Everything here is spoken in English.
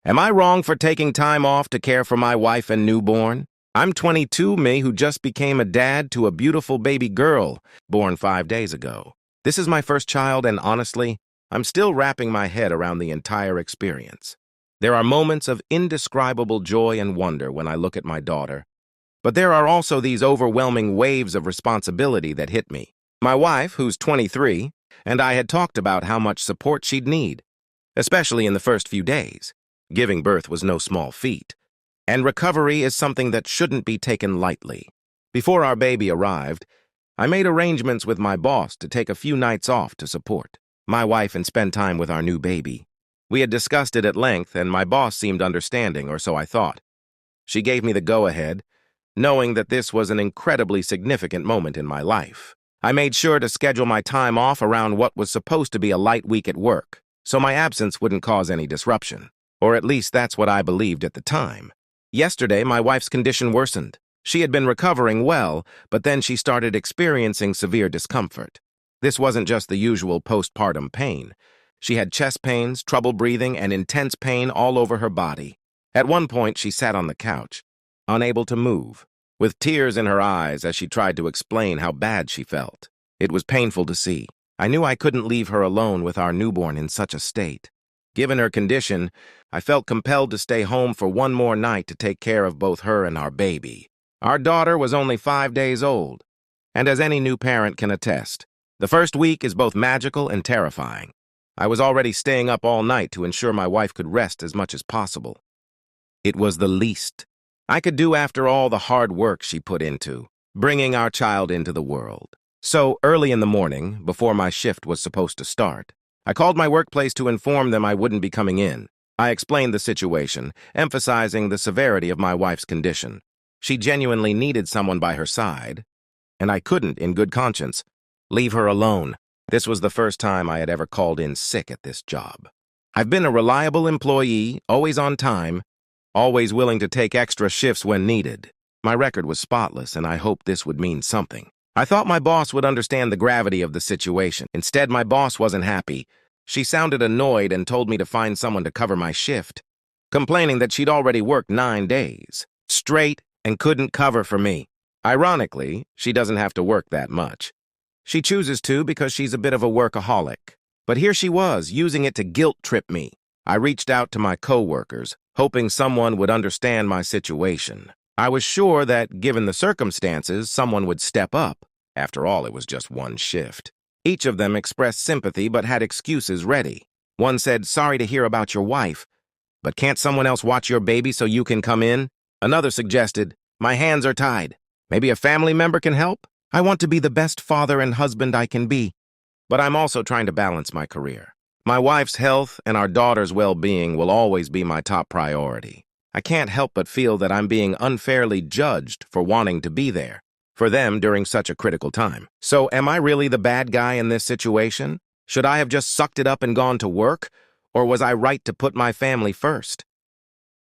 Am I wrong for taking time off to care for my wife and newborn? I'm 22, me, who just became a dad to a beautiful baby girl born 5 days ago. This is my first child, and honestly, I'm still wrapping my head around the entire experience. There are moments of indescribable joy and wonder when I look at my daughter, but there are also these overwhelming waves of responsibility that hit me. My wife, who's 23, and I had talked about how much support she'd need, especially in the first few days. Giving birth was no small feat, and recovery is something that shouldn't be taken lightly. Before our baby arrived, I made arrangements with my boss to take a few nights off to support my wife and spend time with our new baby. We had discussed it at length, and my boss seemed understanding, or so I thought. She gave me the go-ahead, knowing that this was an incredibly significant moment in my life. I made sure to schedule my time off around what was supposed to be a light week at work, so my absence wouldn't cause any disruption. Or at least that's what I believed at the time. Yesterday, my wife's condition worsened. She had been recovering well, but then she started experiencing severe discomfort. This wasn't just the usual postpartum pain. She had chest pains, trouble breathing, and intense pain all over her body. At one point, she sat on the couch, unable to move, with tears in her eyes as she tried to explain how bad she felt. It was painful to see. I knew I couldn't leave her alone with our newborn in such a state. Given her condition, I felt compelled to stay home for one more night to take care of both her and our baby. Our daughter was only 5 days old, and as any new parent can attest, the first week is both magical and terrifying. I was already staying up all night to ensure my wife could rest as much as possible. It was the least I could do after all the hard work she put into bringing our child into the world. So early in the morning, before my shift was supposed to start, I called my workplace to inform them I wouldn't be coming in. I explained the situation, emphasizing the severity of my wife's condition. She genuinely needed someone by her side, and I couldn't, in good conscience, leave her alone. This was the first time I had ever called in sick at this job. I've been a reliable employee, always on time, always willing to take extra shifts when needed. My record was spotless, and I hoped this would mean something. I thought my boss would understand the gravity of the situation. Instead, my boss wasn't happy. She sounded annoyed and told me to find someone to cover my shift, complaining that she'd already worked 9 days straight and couldn't cover for me. Ironically, she doesn't have to work that much. She chooses to because she's a bit of a workaholic. But here she was, using it to guilt-trip me. I reached out to my coworkers, hoping someone would understand my situation. I was sure that, given the circumstances, someone would step up. After all, it was just one shift. Each of them expressed sympathy but had excuses ready. One said, "Sorry to hear about your wife, but can't someone else watch your baby so you can come in?" Another suggested, "My hands are tied. Maybe a family member can help? I want to be the best father and husband I can be, but I'm also trying to balance my career. My wife's health and our daughter's well-being will always be my top priority. I can't help but feel that I'm being unfairly judged for wanting to be there for them during such a critical time. So am I really the bad guy in this situation? Should I have just sucked it up and gone to work? Or was I right to put my family first?